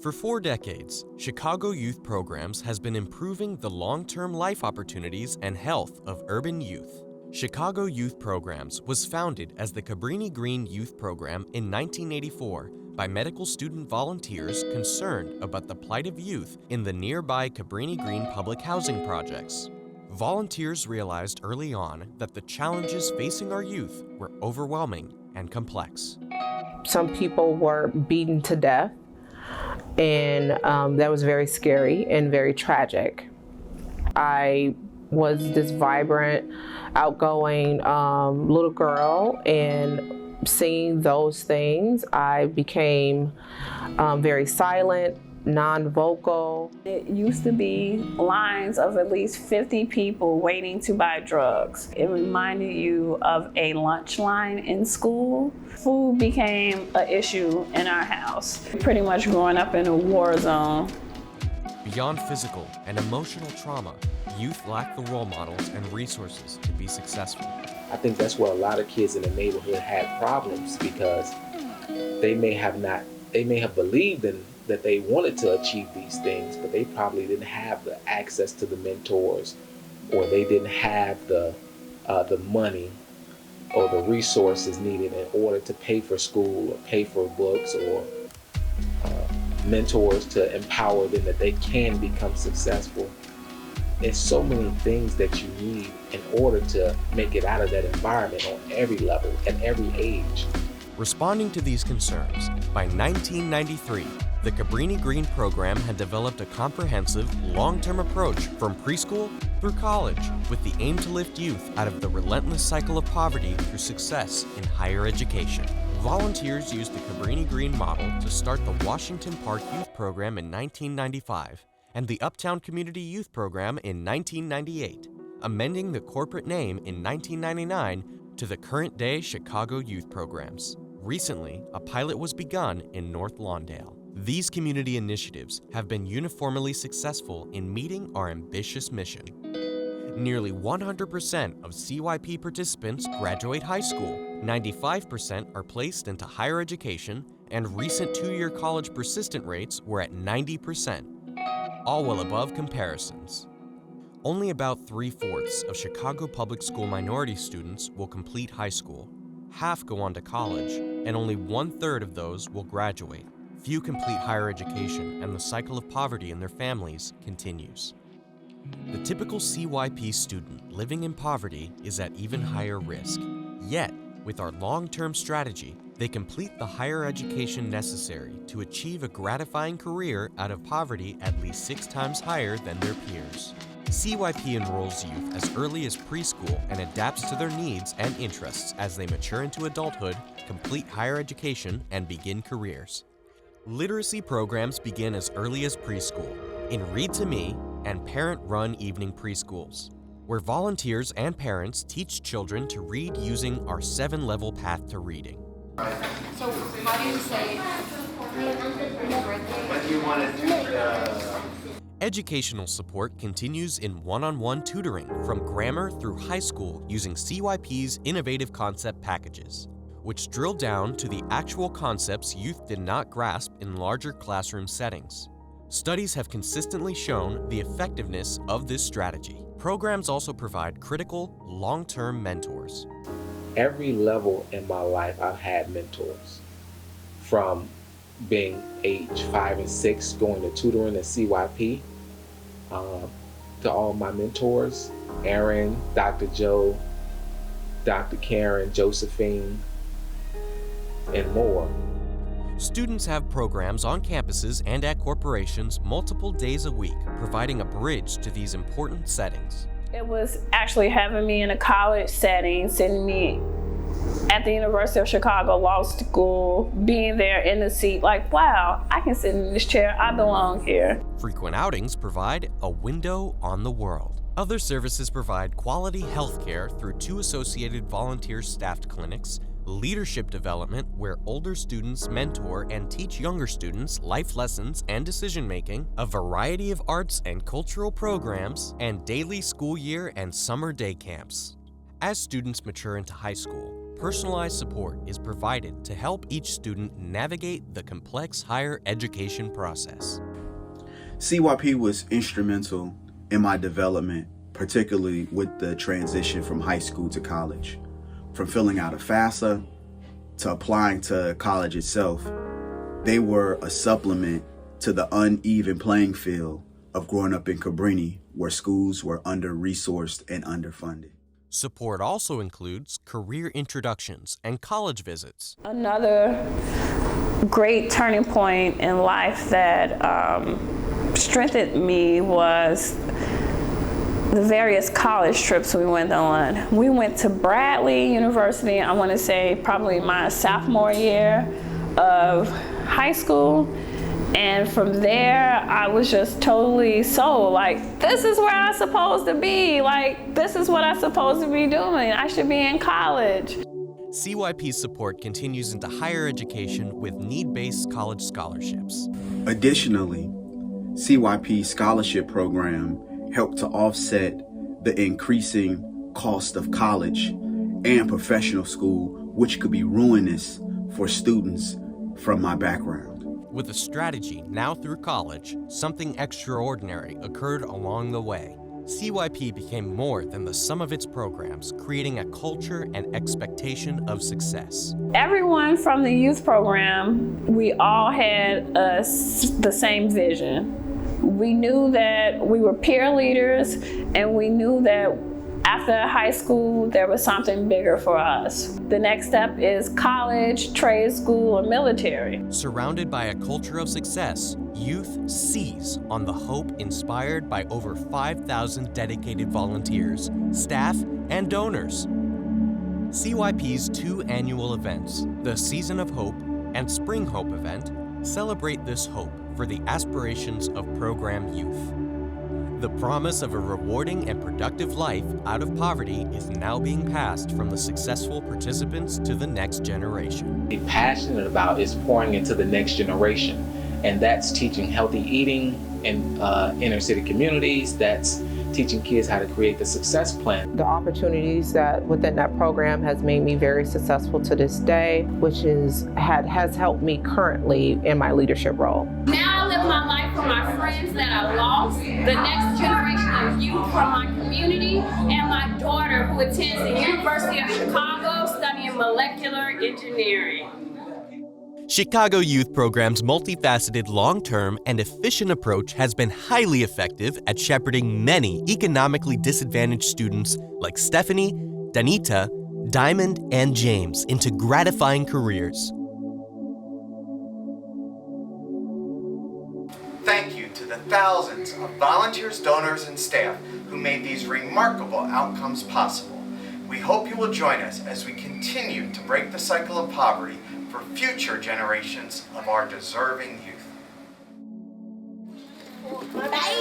For 4 decades, Chicago Youth Programs has been improving the long-term life opportunities and health of urban youth. Chicago Youth Programs was founded as the Cabrini Green Youth Program in 1984 by medical student volunteers concerned about the plight of youth in the nearby Cabrini Green public housing projects. Volunteers realized early on that the challenges facing our youth were overwhelming and complex. Some people were beaten to death, and that was very scary and very tragic. I was this vibrant, outgoing little girl, and seeing those things, I became very silent, non-vocal. It used to be lines of at least 50 people waiting to buy drugs. It reminded you of a lunch line in school. Food became an issue in our house. Pretty much growing up in a war zone. Beyond physical and emotional trauma, youth lack the role models and resources to be successful. I think that's where a lot of kids in the neighborhood had problems, because they may have believed in that they wanted to achieve these things, but they probably didn't have the access to the mentors, or they didn't have the money or the resources needed in order to pay for school or pay for books or mentors to empower them that they can become successful. There's so many things that you need in order to make it out of that environment on every level, at every age. Responding to these concerns, by 1993, the Cabrini Green program had developed a comprehensive, long-term approach from preschool through college, with the aim to lift youth out of the relentless cycle of poverty through success in higher education. Volunteers used the Cabrini Green model to start the Washington Park Youth Program in 1995 and the Uptown Community Youth Program in 1998, amending the corporate name in 1999 to the current-day Chicago Youth Programs. Recently, a pilot was begun in North Lawndale. These community initiatives have been uniformly successful in meeting our ambitious mission. Nearly 100% of CYP participants graduate high school, 95% are placed into higher education, and recent 2-year college persistent rates were at 90%, all well above comparisons. Only about 3/4 of Chicago public school minority students will complete high school. Half go on to college, and only 1/3 of those will graduate. Few complete higher education, and the cycle of poverty in their families continues. The typical CYP student living in poverty is at even higher risk. Yet, with our long-term strategy, they complete the higher education necessary to achieve a gratifying career out of poverty at least 6 times higher than their peers. CYP enrolls youth as early as preschool and adapts to their needs and interests as they mature into adulthood, complete higher education, and begin careers. Literacy programs begin as early as preschool, in Read to Me and parent-run evening preschools, where volunteers and parents teach children to read using our 7-level path to reading. So how do you say what do you want to do? Educational support continues in one-on-one tutoring from grammar through high school using CYP's innovative concept packages, which drill down to the actual concepts youth did not grasp in larger classroom settings. Studies have consistently shown the effectiveness of this strategy. Programs also provide critical, long-term mentors. Every level in my life, I've had mentors. From being age 5 and 6, going to tutoring at CYP, to all my mentors, Aaron, Dr. Joe, Dr. Karen, Josephine, and more. Students have programs on campuses and at corporations multiple days a week, providing a bridge to these important settings. It was actually having me in a college setting, sitting me at the University of Chicago Law School, being there in the seat like, wow, I can sit in this chair, I belong here. Frequent outings provide a window on the world. Other services provide quality health care through 2 associated volunteer staffed clinics, leadership development where older students mentor and teach younger students life lessons and decision-making, a variety of arts and cultural programs, and daily school year and summer day camps. As students mature into high school, personalized support is provided to help each student navigate the complex higher education process. CYP was instrumental in my development, particularly with the transition from high school to college. From filling out a FAFSA to applying to college itself, they were a supplement to the uneven playing field of growing up in Cabrini, where schools were under-resourced and underfunded. Support also includes career introductions and college visits. Another great turning point in life that strengthened me was the various college trips we went on. We went to Bradley University, I want to say probably my sophomore year of high school. And from there, I was just totally sold. Like, this is where I'm supposed to be. Like, this is what I'm supposed to be doing. I should be in college. CYP's support continues into higher education with need-based college scholarships. Additionally, CYP's scholarship program helped to offset the increasing cost of college and professional school, which could be ruinous for students from my background. With a strategy now through college, something extraordinary occurred along the way. CYP became more than the sum of its programs, creating a culture and expectation of success. Everyone from the youth program, we all had the same vision. We knew that we were peer leaders, and we knew that after high school, there was something bigger for us. The next step is college, trade school, or military. Surrounded by a culture of success, youth seize on the hope inspired by over 5,000 dedicated volunteers, staff, and donors. CYP's two annual events, the Season of Hope and Spring Hope event, celebrate this hope for the aspirations of program youth. The promise of a rewarding and productive life out of poverty is now being passed from the successful participants to the next generation. Be passionate about is pouring into the next generation, and that's teaching healthy eating in inner city communities. That's teaching kids how to create the success plan. The opportunities that within that program has made me very successful to this day, which has helped me currently in my leadership role. Now I live my life for my friends that I lost, the next generation of youth from my community, and my daughter who attends the University of Chicago studying molecular engineering. Chicago Youth Program's multifaceted, long-term, and efficient approach has been highly effective at shepherding many economically disadvantaged students like Stephanie, Danita, Diamond, and James into gratifying careers. Thank you to the thousands of volunteers, donors, and staff who made these remarkable outcomes possible. We hope you will join us as we continue to break the cycle of poverty for future generations of our deserving youth. Bye.